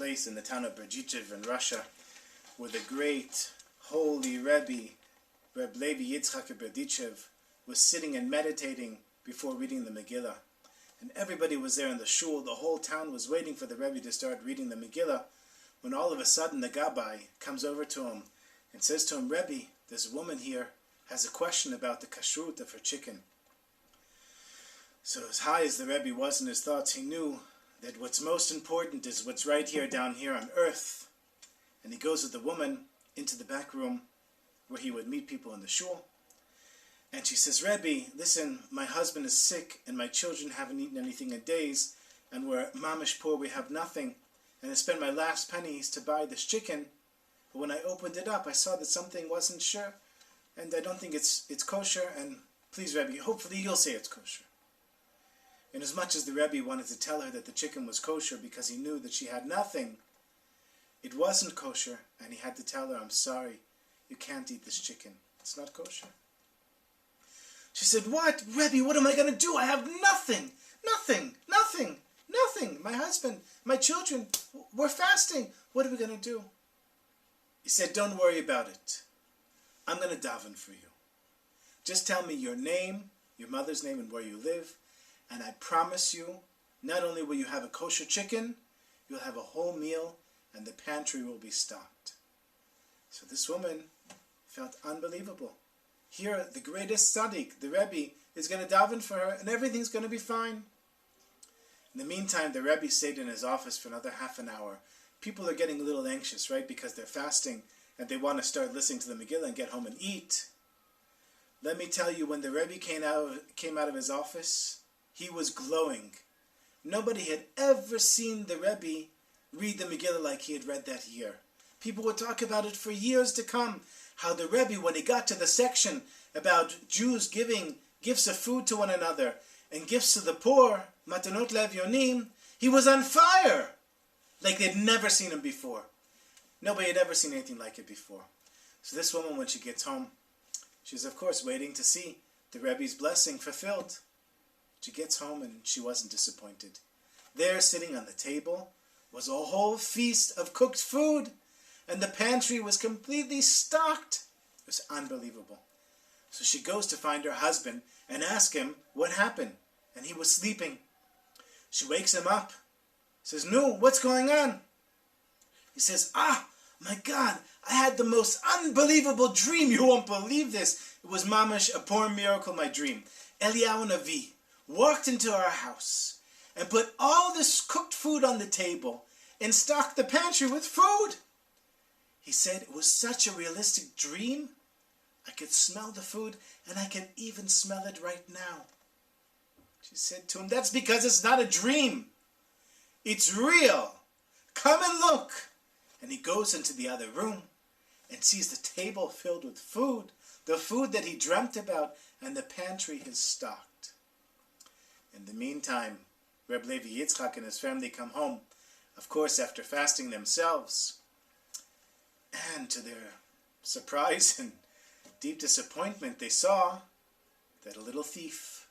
place in the town of Berdechev in Russia, where the great holy Rebbe, Reb Levi Yitzchak of Berdechev, was sitting and meditating before reading the megillah. And everybody was there in the shul. The whole town was waiting for the Rebbe to start reading the megillah, when all of a sudden the gabbai comes over to him and says to him, Rebbe, this woman here has a question about the kashrut of her chicken. So as high as the Rebbe was in his thoughts, he knew that what's most important is what's right here, down here on earth. And he goes with the woman into the back room where he would meet people in the shul. And she says, Rebbe, listen, my husband is sick and my children haven't eaten anything in days, and we're mamish poor, we have nothing. And I spent my last pennies to buy this chicken, but when I opened it up, I saw that something wasn't sure, and I don't think it's kosher, and please, Rebbe, hopefully you'll say it's kosher. And as much as the Rebbe wanted to tell her that the chicken was kosher because he knew that she had nothing, it wasn't kosher, and he had to tell her, I'm sorry, you can't eat this chicken. It's not kosher. She said, what? Rebbe, what am I going to do? I have nothing. My husband, my children, we're fasting. What are we going to do? He said, don't worry about it. I'm going to daven for you. Just tell me your name, your mother's name, and where you live, and I promise you, not only will you have a kosher chicken, you'll have a whole meal, and the pantry will be stocked. So this woman felt unbelievable. Here, the greatest tzaddik, the Rebbe, is going to daven for her, and everything's going to be fine. In the meantime, the Rebbe stayed in his office for another half an hour. People are getting a little anxious, right, because they're fasting, and they want to start listening to the megillah and get home and eat. Let me tell you, when the Rebbe came out of his office, he was glowing. Nobody had ever seen the Rebbe read the megillah like he had read that year. People would talk about it for years to come, how the Rebbe, when he got to the section about Jews giving gifts of food to one another and gifts to the poor, Mayanot Shul, he was on fire, like they'd never seen him before. Nobody had ever seen anything like it before. So this woman, when she gets home, she's of course waiting to see the Rebbe's blessing fulfilled. She gets home and she wasn't disappointed. There, sitting on the table, was a whole feast of cooked food, and the pantry was completely stocked. It was unbelievable. So she goes to find her husband and ask him what happened, and he was sleeping. She wakes him up, says, "No, what's going on?" He says, my God, I had the most unbelievable dream. You won't believe this. It was mamash, a poor miracle, my dream. Eliyahu Navi walked into our house and put all this cooked food on the table and stocked the pantry with food. He said it was such a realistic dream. I could smell the food, and I can even smell it right now. She said to him, that's because it's not a dream. It's real. Come and look. And he goes into the other room and sees the table filled with food, the food that he dreamt about, and the pantry is stocked. In the meantime, Reb Levi Yitzchak and his family come home, of course after fasting themselves. And to their surprise and deep disappointment, they saw that a little thief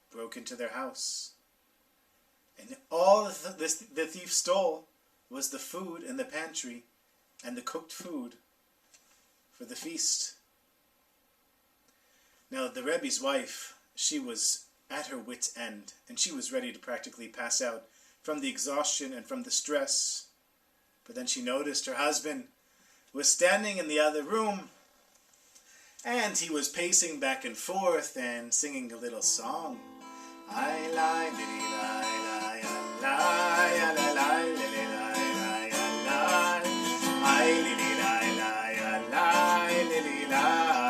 broke into their house. And all the thief stole was the food in the pantry and the cooked food for the feast. Now the Rebbe's wife, she was at her wit's end, and she was ready to practically pass out from the exhaustion and from the stress. But then she noticed her husband was standing in the other room, and he was pacing back and forth and singing a little song. I lie, lily, lie, lie, lie, lie, lie, lily, lie, lie, I lily, lie, lie, lie, lily, lie.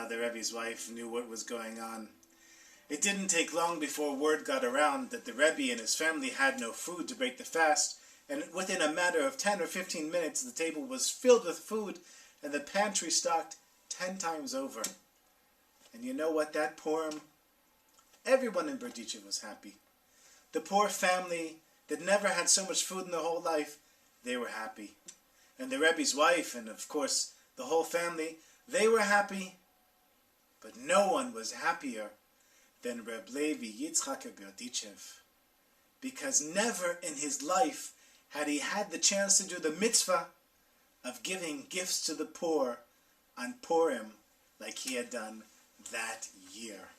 The Rebbe's wife knew what was going on. It didn't take long before word got around that the Rebbe and his family had no food to break the fast, and within a matter of 10 or 15 minutes the table was filled with food and the pantry stocked 10 times over. And you know what, that Purim, everyone in Berdechev was happy. The poor family that never had so much food in their whole life, they were happy. And the Rebbe's wife and of course the whole family, they were happy. But no one was happier than Reb Levi Yitzchak of Berdechev. because never in his life had he had the chance to do the mitzvah of giving gifts to the poor on Purim like he had done that year.